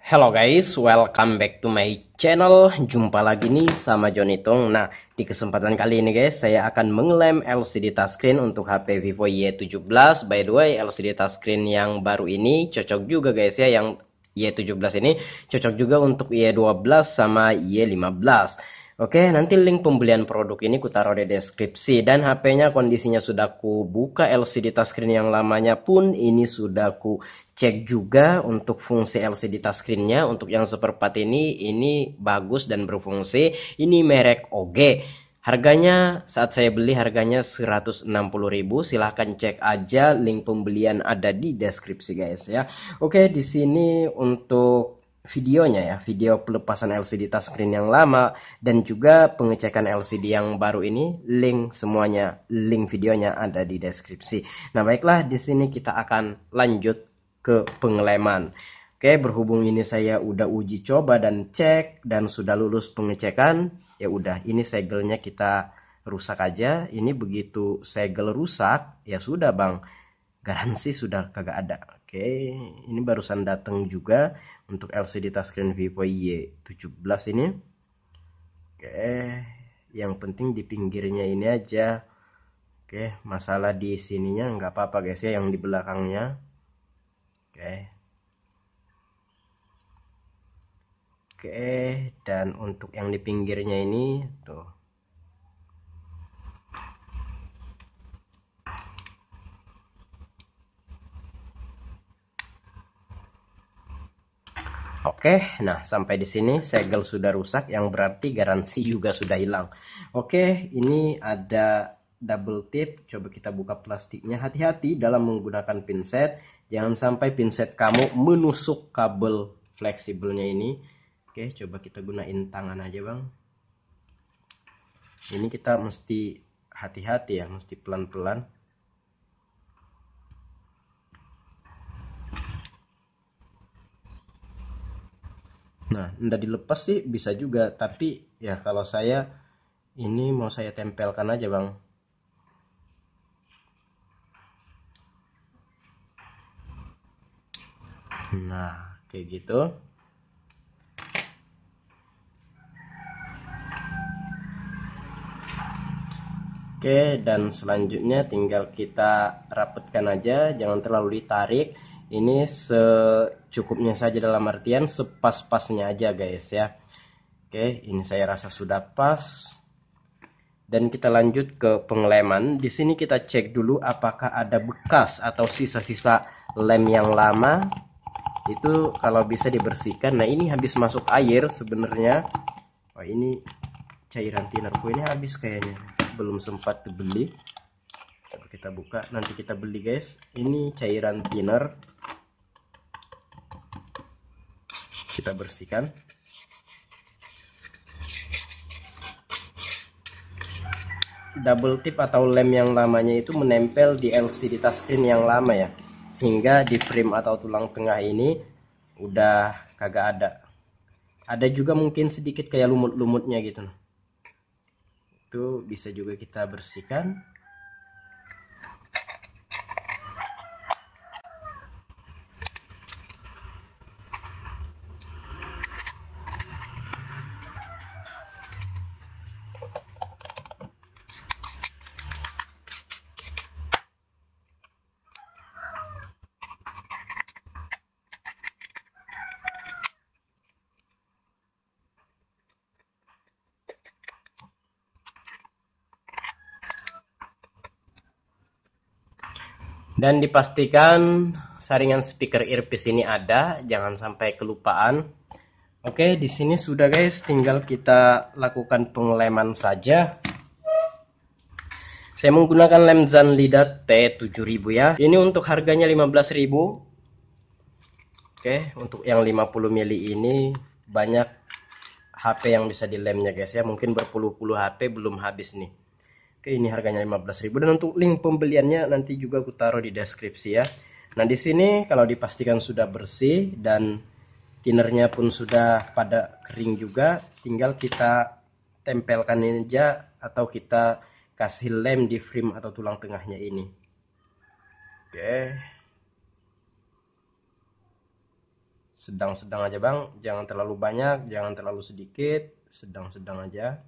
Hello guys, welcome back to my channel. Jumpa lagi nih sama Johnny Tong. Nah, di kesempatan kali ini guys, saya akan mengelem LCD touchscreen untuk HP Vivo Y17. By the way, LCD touchscreen yang baru ini cocok juga guys ya, yang Y17 ini cocok juga untuk Y12 sama Y15. Oke, nanti link pembelian produk ini ku taruh di deskripsi, dan HP-nya kondisinya sudah ku buka LCD touchscreen yang lamanya pun ini sudah ku cek juga untuk fungsi LCD touchscreen-nya. Untuk yang seperempat ini bagus dan berfungsi. Ini merek OG. Harganya saat saya beli harganya 160.000. Silahkan cek aja, link pembelian ada di deskripsi guys ya. Oke, di sini untuk videonya ya, video pelepasan LCD touchscreen yang lama dan juga pengecekan LCD yang baru ini, link semuanya, link videonya ada di deskripsi. Nah, baiklah, di sini kita akan lanjut ke pengeleman. Oke, berhubung ini saya udah uji coba dan cek dan sudah lulus pengecekan, ya udah, ini segelnya kita rusak aja. Ini begitu segel rusak, ya sudah Bang, garansi sudah kagak ada. Oke, ini barusan datang juga untuk LCD touchscreen Vivo Y17 ini. Oke, yang penting di pinggirnya ini aja. Oke, masalah di sininya nggak apa-apa guys ya, yang di belakangnya. Oke. Oke, dan untuk yang di pinggirnya ini tuh. Oke, nah sampai di sini segel sudah rusak, yang berarti garansi juga sudah hilang. Oke, ini ada double tip. Coba kita buka plastiknya. Hati-hati dalam menggunakan pinset. Jangan sampai pinset kamu menusuk kabel fleksibelnya ini. Oke, coba kita gunain tangan aja Bang. Ini kita mesti hati-hati ya, mesti pelan-pelan. Nah, ndak dilepas sih bisa juga, tapi ya kalau saya ini mau saya tempelkan aja Bang. Nah, kayak gitu. Oke, dan selanjutnya tinggal kita rapetkan aja, jangan terlalu ditarik. Ini secukupnya saja, dalam artian sepas-pasnya aja guys ya. Oke, ini saya rasa sudah pas. Dan kita lanjut ke pengeleman. Di sini kita cek dulu apakah ada bekas atau sisa-sisa lem yang lama. Itu kalau bisa dibersihkan. Nah, ini habis masuk air sebenarnya. Oh, ini cairan tinerku ini habis kayaknya, belum sempat dibeli. Coba kita buka, nanti kita beli guys. Ini cairan thinner, kita bersihkan. Double tip atau lem yang lamanya itu menempel di LCD touchscreen yang lama ya, sehingga di frame atau tulang tengah ini udah kagak ada. Ada juga mungkin sedikit kayak lumut-lumutnya gitu. Itu bisa juga kita bersihkan. Dan dipastikan saringan speaker earpiece ini ada, jangan sampai kelupaan. Oke, di sini sudah guys, tinggal kita lakukan pengeleman saja. Saya menggunakan lem Zanlida T7000 ya. Ini untuk harganya 15.000. Oke, untuk yang 50 mili ini banyak HP yang bisa dilemnya guys ya. Mungkin berpuluh-puluh HP belum habis nih. Oke, ini harganya 15.000, dan untuk link pembeliannya nanti juga aku taruh di deskripsi ya. Nah, di sini kalau dipastikan sudah bersih dan tinernya pun sudah pada kering juga, tinggal kita tempelkan ini aja, atau kita kasih lem di frame atau tulang tengahnya ini. Oke. sedang-sedang aja bang, jangan terlalu banyak, jangan terlalu sedikit, sedang-sedang aja.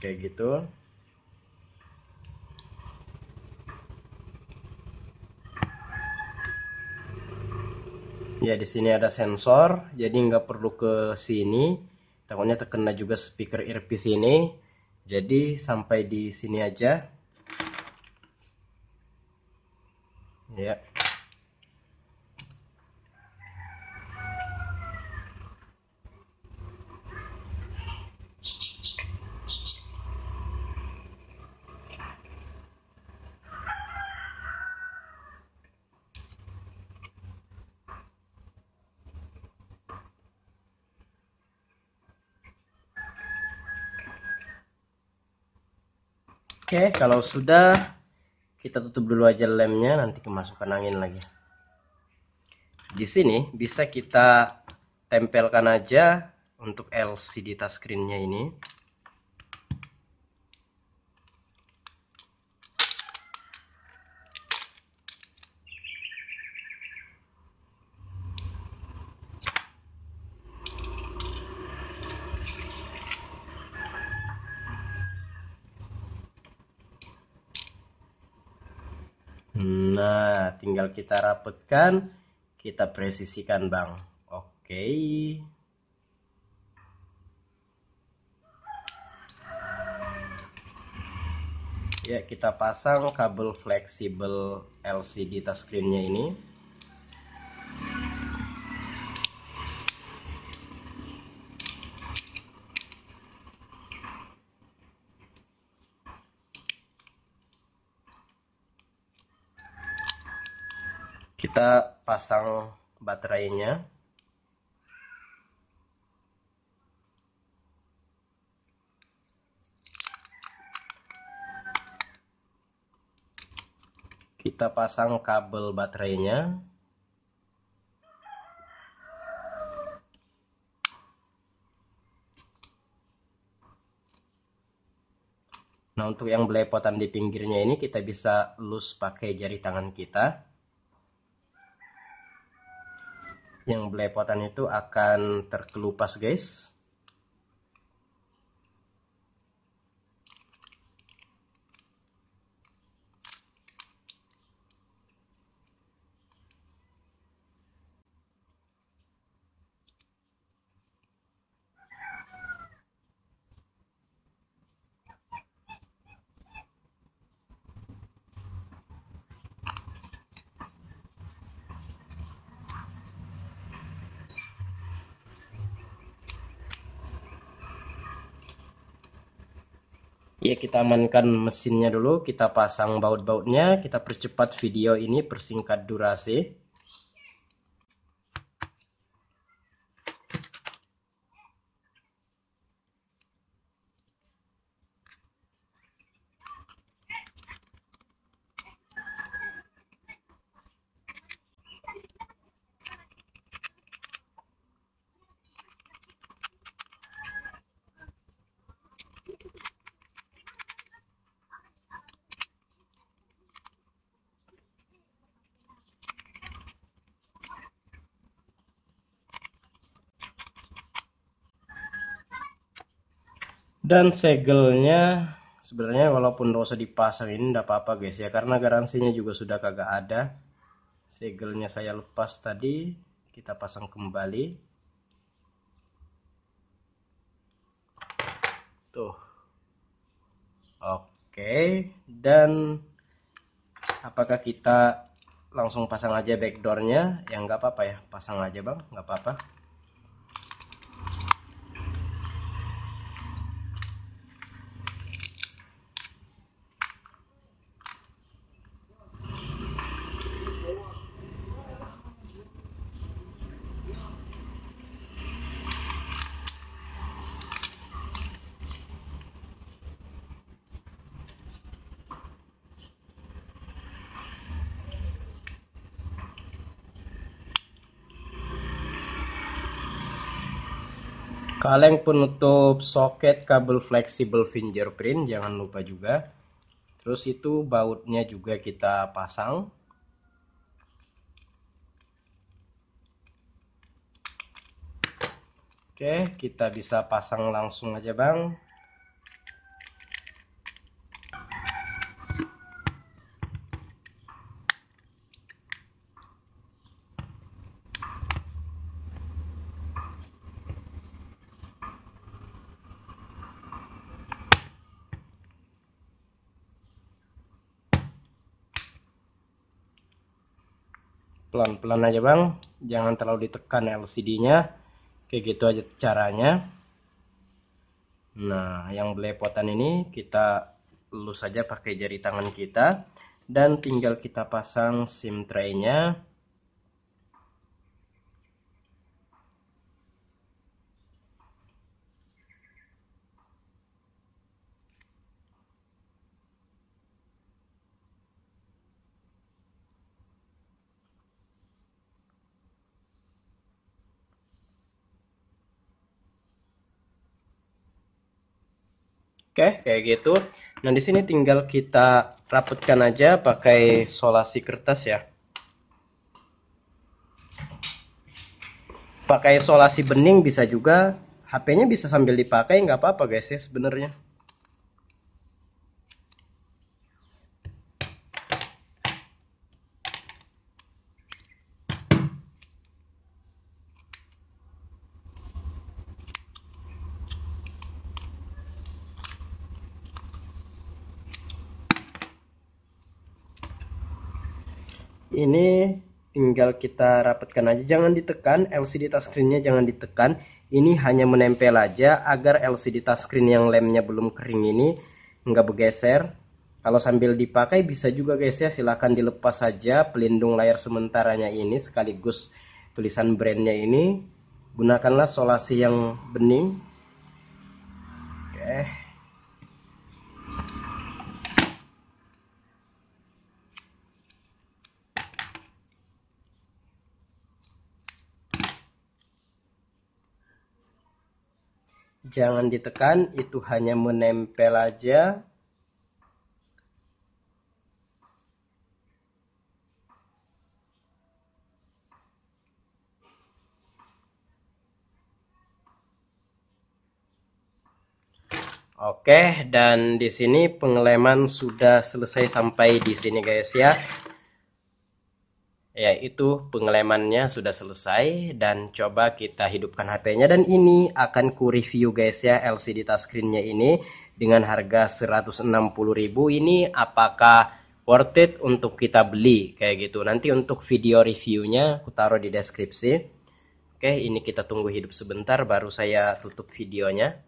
Kayak gitu. Ya, di sini ada sensor, jadi nggak perlu ke sini. Takutnya terkena juga speaker earpiece ini. Jadi sampai di sini aja. Ya. Oke, kalau sudah, kita tutup dulu aja lemnya, nanti kemasukan angin lagi. Di sini bisa kita tempelkan aja untuk LCD touchscreen-nya ini. Nah, tinggal kita rapetkan, kita presisikan bang. Oke. Ya, kita pasang kabel fleksibel LCD touchscreen-nya ini. Kita pasang baterainya. Kita pasang kabel baterainya. Nah, untuk yang belepotan di pinggirnya ini kita bisa elus pakai jari tangan kita. Yang belepotan itu akan terkelupas, guys. Ya, kita amankan mesinnya dulu, kita pasang baut-bautnya, kita percepat video ini, persingkat durasi. Dan segelnya sebenarnya walaupun nggak usah dipasang ini nggak apa-apa guys ya, karena garansinya juga sudah kagak ada. Segelnya saya lepas tadi, kita pasang kembali. Tuh. Oke, dan apakah kita langsung pasang aja backdoornya? Ya nggak apa-apa ya, pasang aja bang, nggak apa-apa. Kaleng penutup soket kabel fleksibel fingerprint jangan lupa juga. Terus itu bautnya juga kita pasang. Oke, kita bisa pasang langsung aja Bang. Pelan-pelan aja Bang, jangan terlalu ditekan LCD-nya. Kayak gitu aja caranya. Nah, yang belepotan ini kita elus saja pakai jari tangan kita dan tinggal kita pasang SIM tray-nya. Oke, kayak gitu. Nah, di sini tinggal kita rapetkan aja pakai solasi kertas ya. Pakai solasi bening bisa juga. HP-nya bisa sambil dipakai, nggak apa-apa guys ya sebenarnya. Ini tinggal kita rapatkan aja, jangan ditekan LCD touchscreen-nya, jangan ditekan. Ini hanya menempel aja agar LCD touchscreen yang lemnya belum kering ini nggak bergeser. Kalau sambil dipakai bisa juga guys ya, silahkan dilepas saja pelindung layar sementaranya ini sekaligus tulisan brandnya ini. Gunakanlah solasi yang bening. Oke. Jangan ditekan, itu hanya menempel aja. Oke, dan di sini pengeleman sudah selesai sampai di sini guys ya. Ya, itu pengelemannya sudah selesai dan coba kita hidupkan HP-nya dan ini akan ku review guys ya LCD touchscreen-nya ini dengan harga 160.000 ini apakah worth it untuk kita beli kayak gitu. Nanti untuk video reviewnya aku taruh di deskripsi. Oke, ini kita tunggu hidup sebentar baru saya tutup videonya.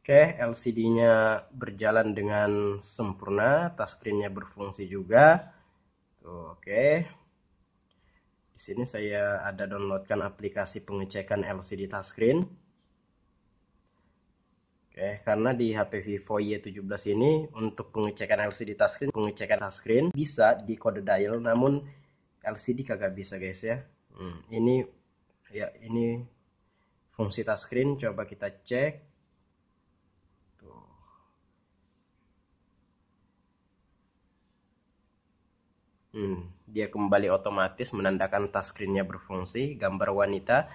Oke, LCD-nya berjalan dengan sempurna, touchscreen-nya berfungsi juga. Tuh, oke. Di sini saya ada downloadkan aplikasi pengecekan LCD touchscreen. Oke, karena di HP Vivo Y17 ini untuk pengecekan LCD touchscreen bisa di kode dial, namun LCD kagak bisa guys ya. Ini ya ini fungsi touchscreen, coba kita cek. Dia kembali otomatis menandakan touchscreen-nya berfungsi, gambar wanita.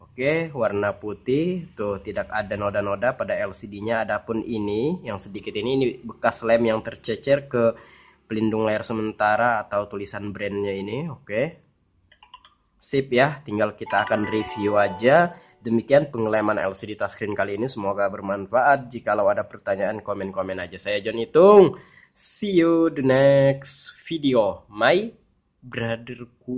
Oke, warna putih, tuh tidak ada noda-noda pada LCD-nya. Adapun ini yang sedikit ini bekas lem yang tercecer ke pelindung layar sementara atau tulisan brandnya ini. Oke, sip ya, tinggal kita akan review aja. Demikian pengeleman LCD touchscreen kali ini, semoga bermanfaat. Jikalau ada pertanyaan, komen-komen aja. Saya John Itung. See you the next video, my brotherku.